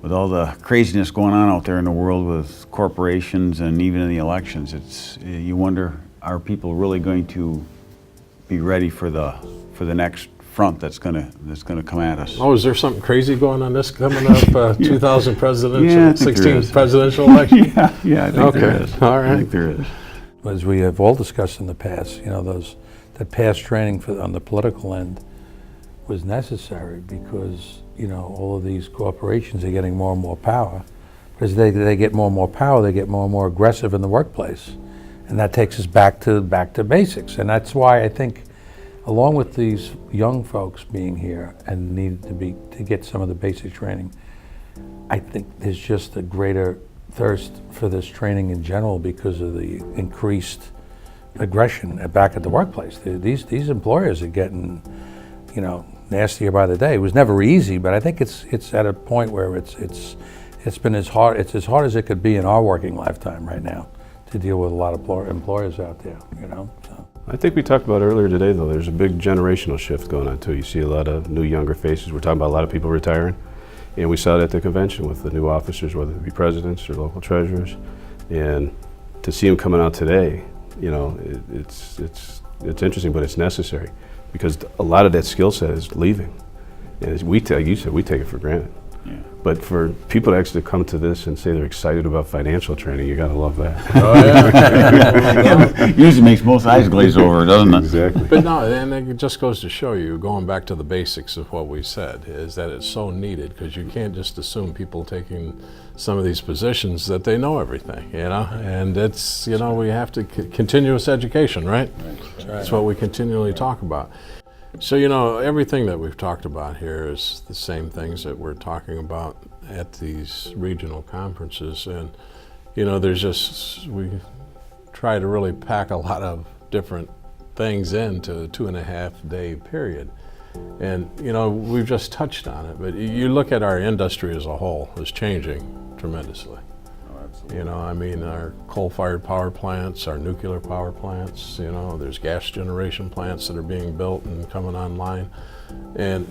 with all the craziness going on out there in the world with corporations and even in the elections, you wonder, are people really going to be ready for the next front that's gonna come at us? Oh, is there something crazy going on this coming up? 2000 presidential, 16 presidential election? Yeah, I think there is. All right. I think there is. As we have all discussed in the past, that past training on the political end was necessary because, all of these corporations are getting more and more power. As they get more and more power, they get more and more aggressive in the workplace. And that takes us back to basics. And that's why I think, along with these young folks being here and needed to get some of the basic training, I think there's just a greater thirst for this training in general because of the increased aggression back at the workplace. These employers are getting, nastier by the day. It was never easy, but I think it's at a point where it's been as hard as it could be in our working lifetime right now to deal with a lot of employers out there. So. I think we talked about earlier today, though, there's a big generational shift going on too. You see a lot of new younger faces. We're talking about a lot of people retiring. And we saw it at the convention with the new officers, whether it be presidents or local treasurers. And to see them coming out today, it's interesting, but it's necessary because a lot of that skill set is leaving. And as you said, we take it for granted. Yeah. But for people to actually come to this and say they're excited about financial training, you gotta love that. Oh, yeah. Usually makes most eyes glaze over, doesn't it? Exactly. But no, and it just goes to show you, going back to the basics of what we said, is that it's so needed because you can't just assume people taking some of these positions that they know everything, and it's, we have to continuous education, right? That's what we continually talk about. So, everything that we've talked about here is the same things that we're talking about at these regional conferences. And, we try to really pack a lot of different things into a 2.5-day period. And, we've just touched on it, but you look at our industry as a whole is changing tremendously. Our coal-fired power plants, our nuclear power plants, there's gas generation plants that are being built and coming online. And,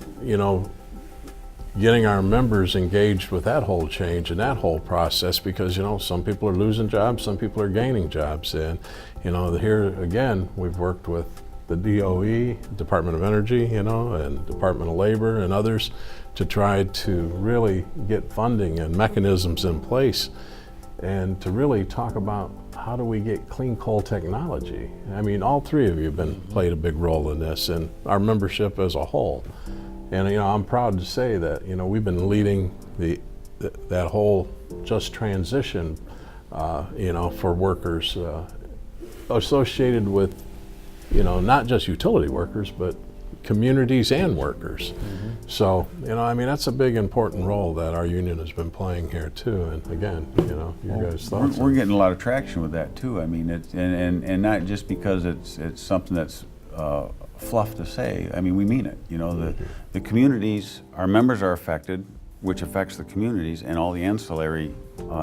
getting our members engaged with that whole change and that whole process because, some people are losing jobs, some people are gaining jobs. And, here again, we've worked with the DOE, Department of Energy, and Department of Labor and others to try to really get funding and mechanisms in place and to really talk about how do we get clean coal technology. All three of you have played a big role in this and our membership as a whole. And I'm proud to say that we've been leading that whole just transition for workers associated with not just utility workers but communities and workers. So, that's a big important role that our union has been playing here too. And again, your guys' thoughts. We're getting a lot of traction with that too. It's and not just because it's something that's fluff to say. We mean it. The communities, our members are affected, which affects the communities and all the ancillary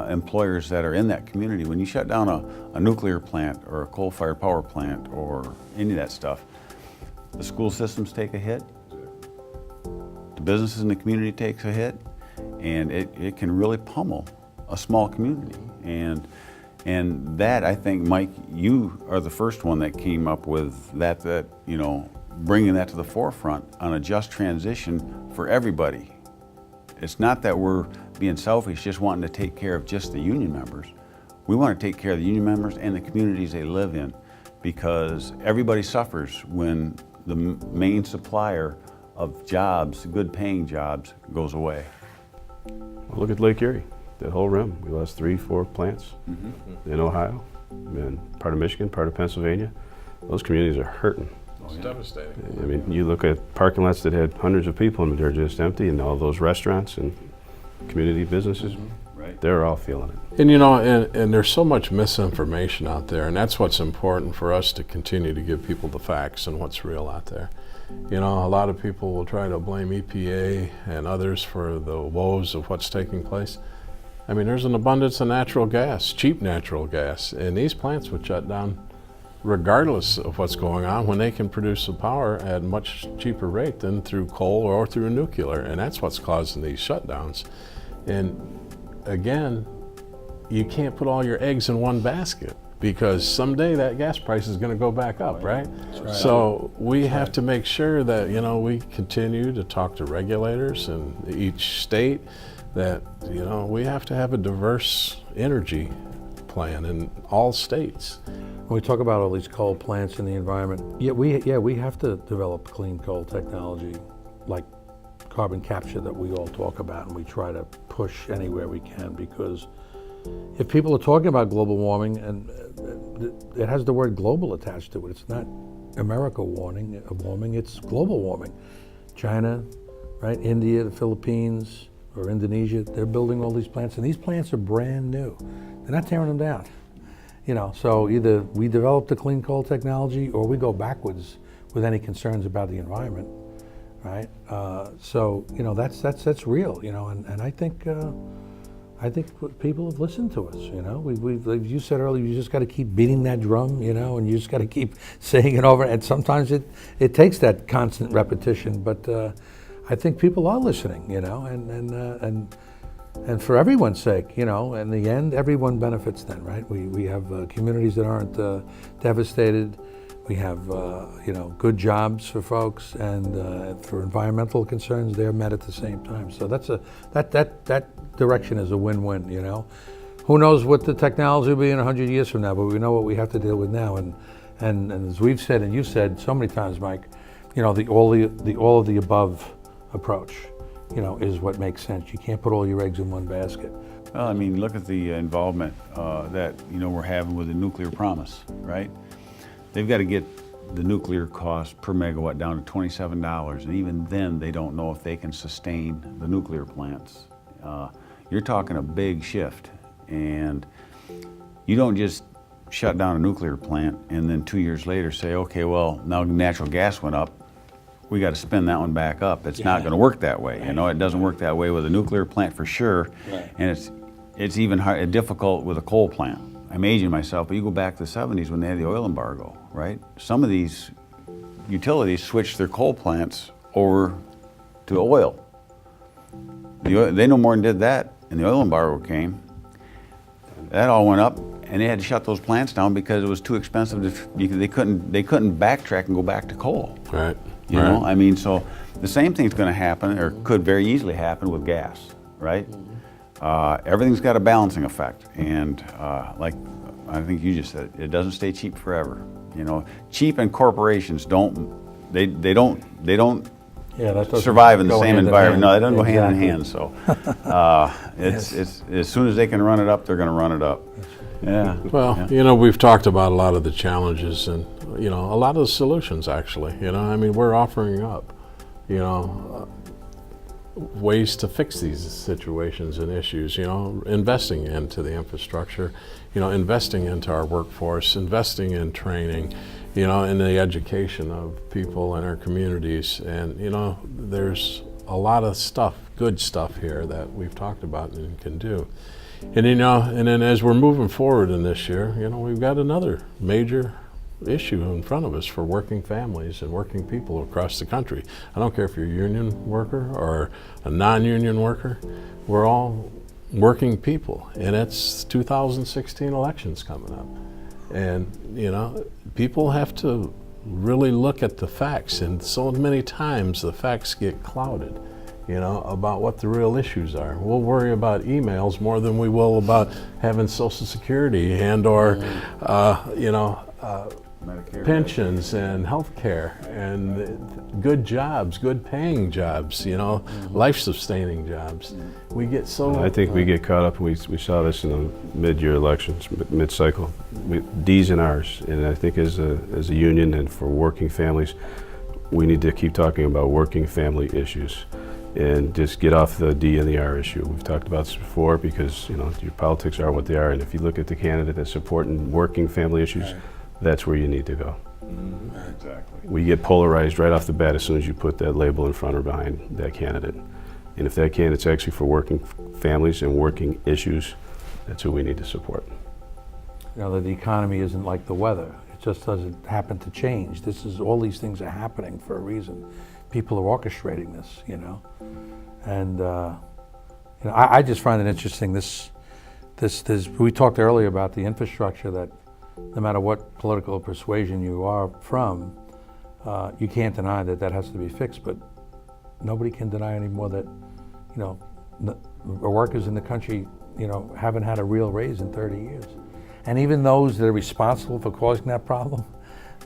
employers that are in that community. When you shut down a nuclear plant or a coal-fired power plant or any of that stuff, the school systems take a hit, the businesses in the community takes a hit, and it can really pummel a small community. And that, I think, Mike, you are the first one that came up with that bringing that to the forefront on a just transition for everybody. It's not that we're being selfish, just wanting to take care of just the union members. We want to take care of the union members and the communities they live in because everybody suffers when the main supplier of jobs, good paying jobs, goes away. Well, look at Lake Erie, that whole rim. We lost 3-4 plants in Ohio, and part of Michigan, part of Pennsylvania. Those communities are hurting. It's devastating. You look at parking lots that had hundreds of people and they're just empty, and all those restaurants and community businesses, they're all feeling it. And and there's so much misinformation out there, and that's what's important for us to continue to give people the facts and what's real out there. A lot of people will try to blame EPA and others for the woes of what's taking place. There's an abundance of natural gas, cheap natural gas, and these plants would shut down regardless of what's going on when they can produce the power at a much cheaper rate than through coal or through nuclear, and that's what's causing these shutdowns. And again, you can't put all your eggs in one basket, because someday that gas price is going to go back up, right? right. So we have to make sure that, you know, we continue to talk to regulators in each state, that, you know, we have to have a diverse energy plan in all states. When we talk about all these coal plants in the environment, we have to develop clean coal technology, like carbon capture that we all talk about, and we try to push anywhere we can, because if people are talking about global warming, and it has the word global attached to it, it's not America warming, it's global warming. China, right? India, the Philippines, or Indonesia, they're building all these plants, and these plants are brand new. They're not tearing them down. You know, so either we develop the clean coal technology, or we go backwards with any concerns about the environment, right? So you know, that's real. You know, and I think people have listened to us. You know, we've like you said earlier, you just got to keep beating that drum. You know, and you just got to keep saying it over. And sometimes it takes that constant repetition, but I think people are listening. You know, and for everyone's sake, you know, in the end, everyone benefits then, right? We have communities that aren't devastated. We have, you know, good jobs for folks, and for environmental concerns, they're met at the same time. So that direction is a win-win, you know. Who knows what the technology will be in 100 years from now, but we know what we have to deal with now. And as we've said, and you've said so many times, Mike, you know, the all of the above approach, you know, is what makes sense. You can't put all your eggs in one basket. Well, I mean, look at the involvement that, you know, we're having with the nuclear promise, right? They've got to get the nuclear cost per megawatt down to $27, and even then they don't know if they can sustain the nuclear plants. You're talking a big shift, and you don't just shut down a nuclear plant and then 2 years later say, okay, well, now natural gas went up, we got to spin that one back up. It's not going to work that way. You know, it doesn't work that way with a nuclear plant for sure, and it's even difficult with a coal plant. I'm aging myself, but you go back to the 70s when they had the oil embargo, right? Some of these utilities switched their coal plants over to oil. They no more than did that, and the oil embargo came. That all went up, and they had to shut those plants down because it was too expensive. They couldn't backtrack and go back to coal. Right. You know, I mean, so the same thing's going to happen, or could very easily happen with gas, right? Everything's got a balancing effect, and like I think you just said, it doesn't stay cheap forever. You know, cheap and corporations don't Yeah, that doesn't survive in the go same hand in environment. hand. No, they don't go hand in Exactly. hand. So it's as soon as they can run it up, they're going to run it up. Yeah. Well, Yeah. you know, we've talked about a lot of the challenges and, you know, a lot of the solutions, actually. You know, I mean, we're offering up, you know, ways to fix these situations and issues, you know, investing into the infrastructure, you know, investing into our workforce, investing in training, you know, in the education of people in our communities. And, you know, there's a lot of stuff, good stuff here that we've talked about and can do. And, you know, and then as we're moving forward in this year, you know, we've got another major issue in front of us for working families and working people across the country. I don't care if you're a union worker or a non-union worker, we're all working people, and it's 2016 elections coming up. And, you know, people have to really look at the facts, and so many times the facts get clouded, you know, about what the real issues are. We'll worry about emails more than we will about having Social Security and or, you know, Medicare. pensions and health care and good jobs, good paying jobs, you know, life-sustaining jobs. We get so... I think we get caught up, we saw this in the mid-year elections, mid-cycle, D's and R's. And I think as a union and for working families, we need to keep talking about working family issues and just get off the D and the R issue. We've talked about this before because, you know, your politics are what they are, and if you look at the candidate that's supporting working family issues, that's where you need to go. Exactly. We get polarized right off the bat as soon as you put that label in front or behind that candidate. And if that candidate's actually for working families and working issues, that's who we need to support. You know, the economy isn't like the weather. It just doesn't happen to change. All these things are happening for a reason. People are orchestrating this, you know. And, You know, I just find it interesting. We talked earlier about the infrastructure that no matter what political persuasion you are from, you can't deny that that has to be fixed. But nobody can deny anymore that, you know, workers in the country, you know, haven't had a real raise in 30 years. And even those that are responsible for causing that problem,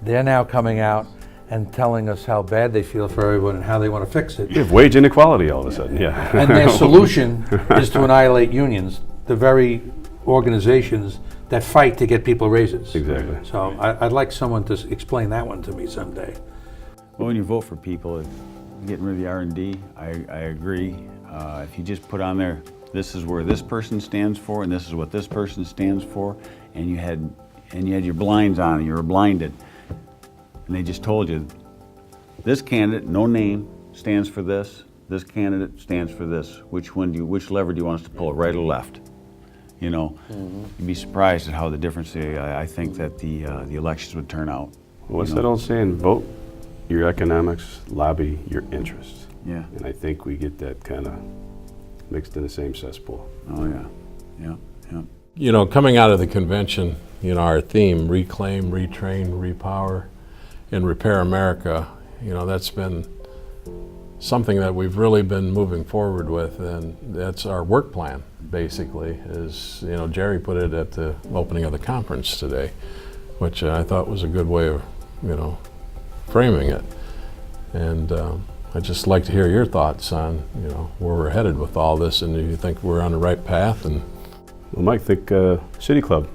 they're now coming out and telling us how bad they feel for everyone and how they want to fix it. You have wage inequality all of a sudden, yeah. And their solution is to annihilate unions, the very organizations that fight to get people raises. Exactly. So I'd like someone to explain that one to me someday. Well, when you vote for people, getting rid of the R&D, I agree. If you just put on there, this is where this person stands for, and this is what this person stands for, and you had your blinds on, and you were blinded, and they just told you, this candidate, no name, stands for this. This candidate stands for this. Which lever do you want us to pull, right or left? You know, you'd be surprised at how the difference. I think that the elections would turn out. What's that old saying? Vote your economics, lobby your interests. Yeah. And I think we get that kind of mixed in the same cesspool. Oh yeah. Yeah. Yeah. You know, coming out of the convention, you know, our theme, reclaim, retrain, repower, and repair America, you know, that's been something that we've really been moving forward with, and that's our work plan, basically, is, you know, Jerry put it at the opening of the conference today, which I thought was a good way of, you know, framing it. And I'd just like to hear your thoughts on, you know, where we're headed with all this, and do you think we're on the right path? And Well, Mike, think City Club.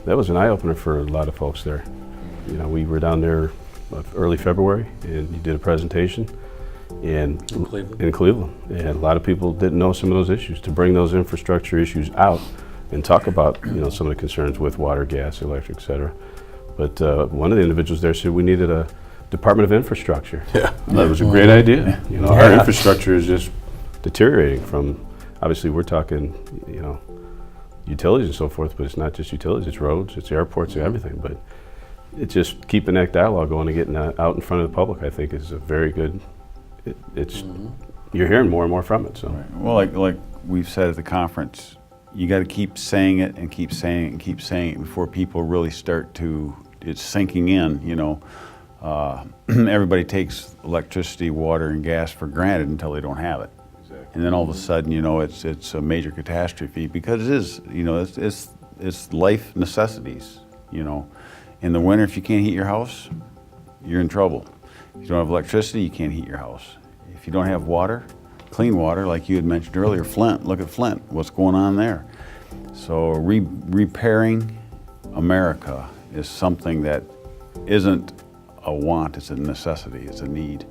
That was an eye-opener for a lot of folks there. You know, we were down there early February, and you did a presentation in Cleveland. And a lot of people didn't know some of those issues. To bring those infrastructure issues out and talk about, you know, some of the concerns with water, gas, electric, et cetera. But one of the individuals there said we needed a Department of Infrastructure. yeah, That was a great idea. You know, our infrastructure is just deteriorating from, obviously we're talking, you know, utilities and so forth, but it's not just utilities, it's roads, it's airports, everything. But it's just keeping that dialogue going and getting out in front of the public, I think, is a very good, you're hearing more and more from it. So. Right. Well, like we've said at the conference, you got to keep saying it and keep saying it and keep saying it before people really start to, it's sinking in, you know. Everybody takes electricity, water, and gas for granted until they don't have it. Exactly. And then all of a sudden, you know, it's a major catastrophe, because it is, you know, it's life necessities, you know. In the winter, if you can't heat your house, you're in trouble. If you don't have electricity, you can't heat your house. If you don't have water, clean water, like you had mentioned earlier, Flint, look at Flint, what's going on there? So repairing America is something that isn't a want, it's a necessity, it's a need.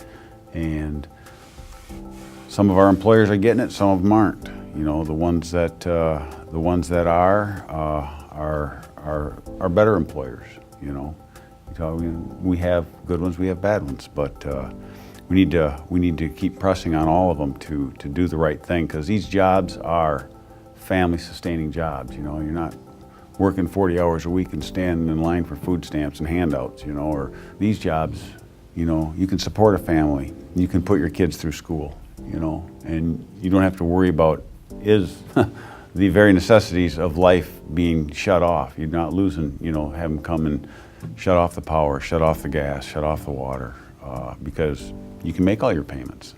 And some of our employers are getting it, some of them aren't. You know, the ones that are better employers, you know. We have good ones, we have bad ones, but we need to keep pressing on all of them to do the right thing, because these jobs are family-sustaining jobs. You know, you're not working 40 hours a week and standing in line for food stamps and handouts, you know, or these jobs, you know, you can support a family, you can put your kids through school, you know, and you don't have to worry about the very necessities of life being shut off. You're not losing, you know, have them come and shut off the power, shut off the gas, shut off the water, because you can make all your payments.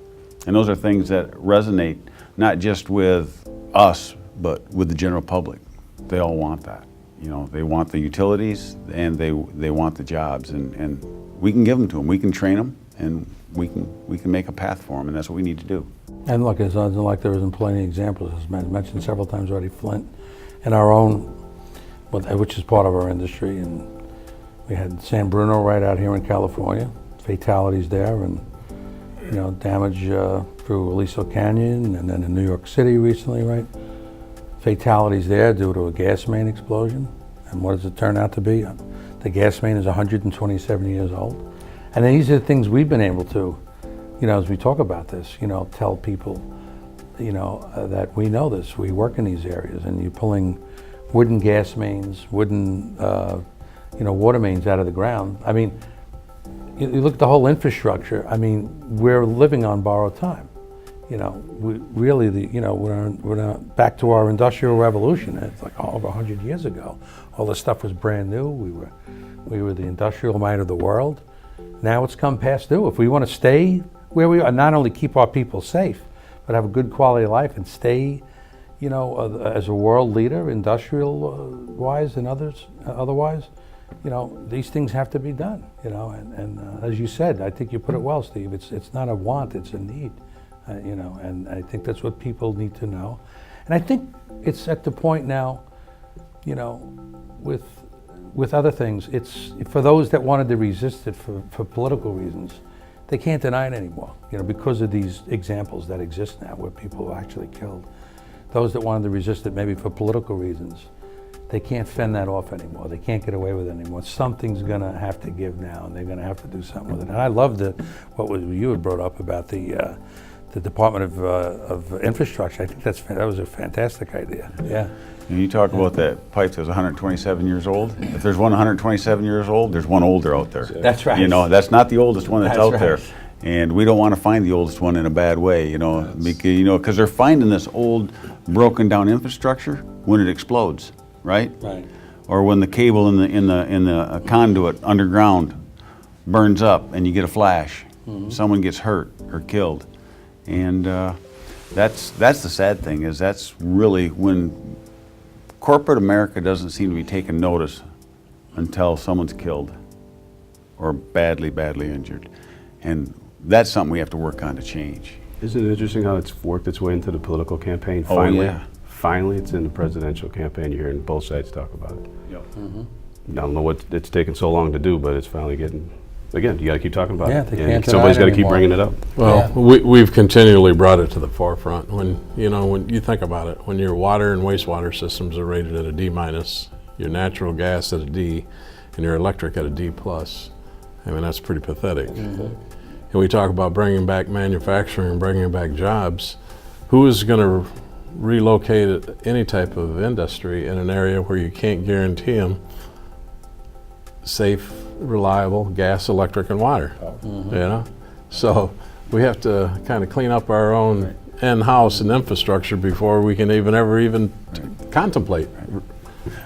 And those are things that resonate not just with us, but with the general public. They all want that. You know, they want the utilities and they want the jobs, and we can give them to them. We can train them, and we can make a path for them, and that's what we need to do. And look, it's not like there isn't plenty of examples, as mentioned several times already, Flint, and our own, which is part of our industry. And we had San Bruno right out here in California, fatalities there, and, you know, damage through Aliso Canyon, and then in New York City recently, right? Fatalities there due to a gas main explosion. And what does it turn out to be? The gas main is 127 years old. And these are the things we've been able to, you know, as we talk about this, you know, tell people, you know, that we know this, we work in these areas, and you're pulling wooden gas mains, wooden, you know, water mains out of the ground. I mean, you look at the whole infrastructure, I mean, we're living on borrowed time. you know, we really, we're back to our industrial revolution. It's like over 100 years ago. All this stuff was brand new. We were the industrial might of the world. Now it's come past due. If we want to stay where we are, not only keep our people safe, but have a good quality of life and stay, you know, as a world leader, industrial-wise and otherwise, you know, these things have to be done, you know, and as you said, I think you put it well, Steve, it's not a want, it's a need, you know, and I think that's what people need to know. And I think it's at the point now, you know, with other things, it's for those that wanted to resist it for political reasons, they can't deny it anymore, you know, because of these examples that exist now where people are actually killed. Those that wanted to resist it maybe for political reasons, they can't fend that off anymore. They can't get away with it anymore. Something's going to have to give now, and they're going to have to do something with it. And I loved what you had brought up about the Department of Infrastructure. I think that was a fantastic idea. Yeah. And you talk about that pipe that's 127 years old. If there's one 127 years old, there's one older out there. That's right. You know, that's not the oldest one that's out right. there. And we don't want to find the oldest one in a bad way, you know, because they're finding this old, broken down infrastructure when it explodes, right? Right. Or when the cable in the conduit underground burns up and you get a flash, someone gets hurt or killed, and that's the sad thing, is that's really when corporate America doesn't seem to be taking notice until someone's killed or badly injured, and that's something we have to work on to change. Isn't it interesting how it's worked its way into the political campaign? Oh, Finally, yeah. Finally, it's in the presidential campaign. You're hearing both sides talk about it. Yep. I don't know what it's taken so long to do, but it's finally getting. Again, you got to keep talking about Yeah, it. they And can't somebody's deny got it to keep anymore. bringing it up. Well, Yeah. we've continually brought it to the forefront. When you think about it, when your water and wastewater systems are rated at a D minus, your natural gas at a D, and your electric at a D plus, I mean, that's pretty pathetic. And we talk about bringing back manufacturing and bringing back jobs. Who is going to relocate any type of industry in an area where you can't guarantee them safe, reliable gas, electric, and water? You know, so we have to kind of clean up our own in-house and infrastructure before we can even contemplate.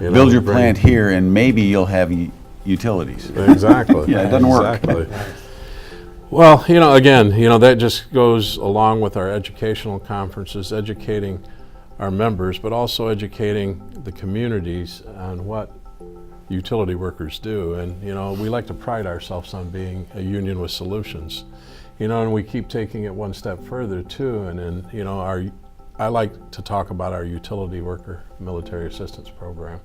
You know, Build your plant here, and maybe you'll have utilities. Exactly. Yeah, it doesn't work. Exactly. Well, again, that just goes along with our educational conferences, educating our members, but also educating the communities on what utility workers do. And, we like to pride ourselves on being a union with solutions, and we keep taking it one step further too. And then, I like to talk about our utility worker military assistance program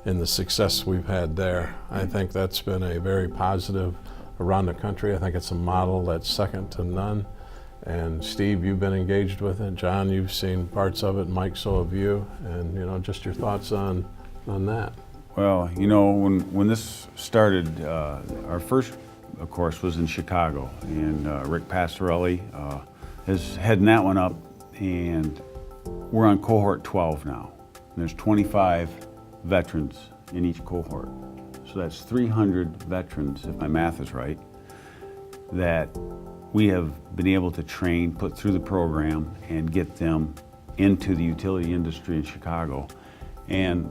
and the success we've had there. I think that's been a very positive around the country. I think it's a model that's second to none. And Steve, you've been engaged with it. John, you've seen parts of it. Mike, so have you. And just your thoughts on that. Well, when this started, our first, of course, was in Chicago, and Rick Passarelli is heading that one up, and we're on cohort 12 now. And there's 25 veterans in each cohort. So that's 300 veterans, if my math is right, that we have been able to train, put through the program, and get them into the utility industry in Chicago. And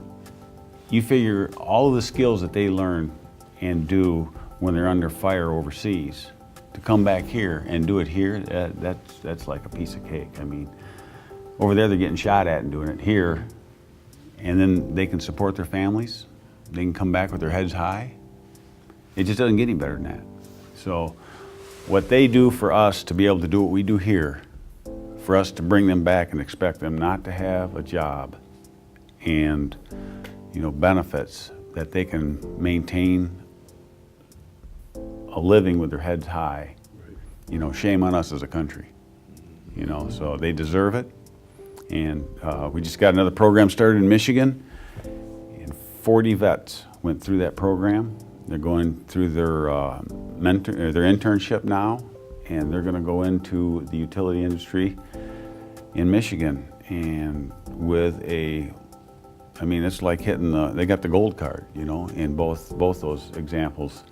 you figure all of the skills that they learn and do when they're under fire overseas, to come back here and do it here, that's like a piece of cake. I mean, over there they're getting shot at and doing it here, and then they can support their families. They can come back with their heads high. It just doesn't get any better than that. So what they do for us to be able to do what we do here, for us to bring them back and expect them not to have a job and benefits, that they can maintain a living with their heads high, shame on us as a country. So they deserve it. And we just got another program started in Michigan, and 40 vets went through that program. They're going through their internship now, and they're going to go into the utility industry in Michigan. And with it's like hitting they got the gold card, in both those examples.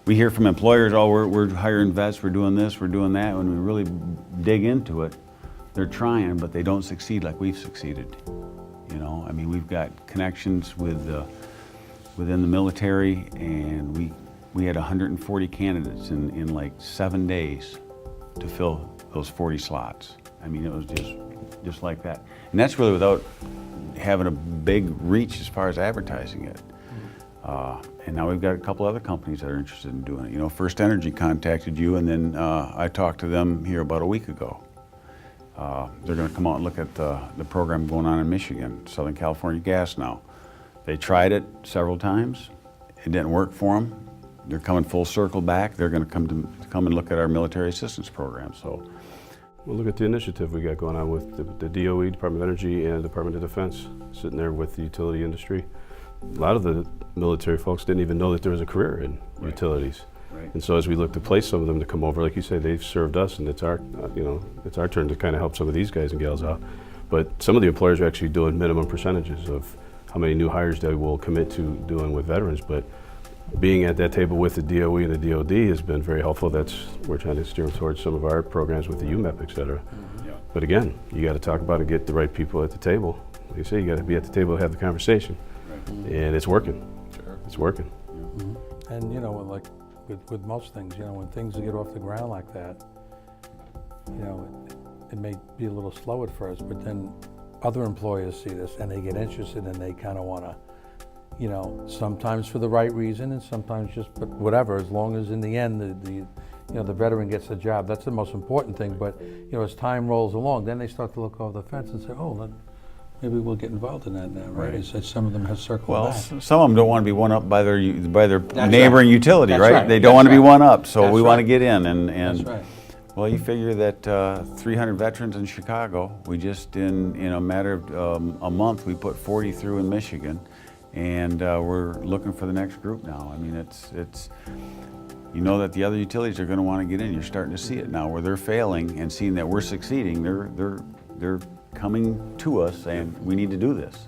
We hear from employers, we're hiring vets, we're doing this, we're doing that. When we really dig into it, they're trying, but they don't succeed like we've succeeded. You know, I mean, we've got connections with within the military, and we had 140 candidates in like 7 days to fill those 40 slots. I mean, it was just like that. And that's really without having a big reach as far as advertising it. And now we've got a couple other companies that are interested in doing it. You know, First Energy contacted you, and then I talked to them here about a week ago. They're going to come out and look at the program going on in Michigan, Southern California Gas now. They tried it several times. It didn't work for them. They're coming full circle back. They're going to come and look at our military assistance program. So, Well, look at the initiative we got going on with the DOE, Department of Energy, and Department of Defense, sitting there with the utility industry. A lot of the military folks didn't even know that there was a career in utilities. Right. And so as we look to place some of them to come over, like you say, they've served us, and it's our, it's our turn to kind of help some of these guys and gals out. But some of the employers are actually doing minimum percentages of how many new hires they will commit to doing with veterans. But being at that table with the DOE and the DOD has been very helpful. We're trying to steer towards some of our programs with the UMAP, et cetera. Mm-hmm. Yeah. But again, you got to talk about it, get the right people at the table. Like you say, you got to be at the table to have the conversation. Right. And it's working. Sure. It's working. And you know, like with most things, you know, when things get off the ground like that, you know, it may be a little slow at first, but then other employers see this and they get interested and they kind of want to, you know, sometimes for the right reason and sometimes just, but whatever, as long as in the end the veteran gets the job, that's the most important thing. But you know, as time rolls along, then they start to look over the fence and say, oh, then maybe we'll get involved in that now, right? Right. As some of them have circled Well, back. some of them don't want to be one up by their That's neighboring right. utility, That's right? right. They don't That's want to be right. one up, so That's we want to right. get in. That's right. Well, you figure that 300 veterans in Chicago, we just in a matter of a month, we put 40 through in Michigan, and we're looking for the next group now. I mean, it's you know that the other utilities are going to want to get in. You're starting to see it now, where they're failing and seeing that we're succeeding. They're coming to us saying we need to do this.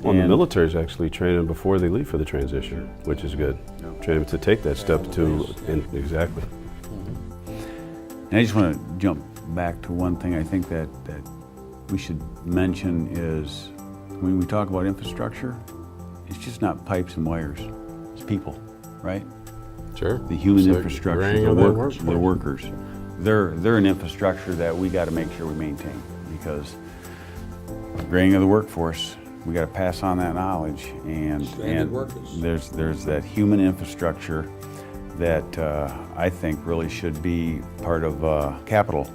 Well, the And- military's actually training them before they leave for the transition, which is good. Yeah. Train them to take that step exactly. And I just want to jump back to one thing I think that we should mention is when we talk about infrastructure, it's just not pipes and wires, it's people, right? Sure. The human So infrastructure, graying the of that workers, the workforce. workers. They're an infrastructure that we got to make sure we maintain, because graying of the workforce, we got to pass on that knowledge, and there's that human infrastructure that I think really should be part of capital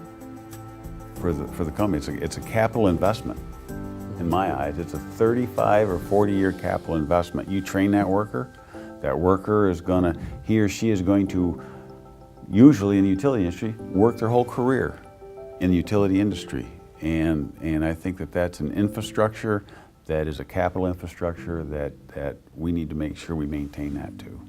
for the company. It's a capital investment in my eyes. It's a 35 or 40-year capital investment. You train that worker is gonna, he or she is going to, usually in the utility industry, work their whole career in the utility industry. And I think that that's an infrastructure that is a capital infrastructure that we need to make sure we maintain that too.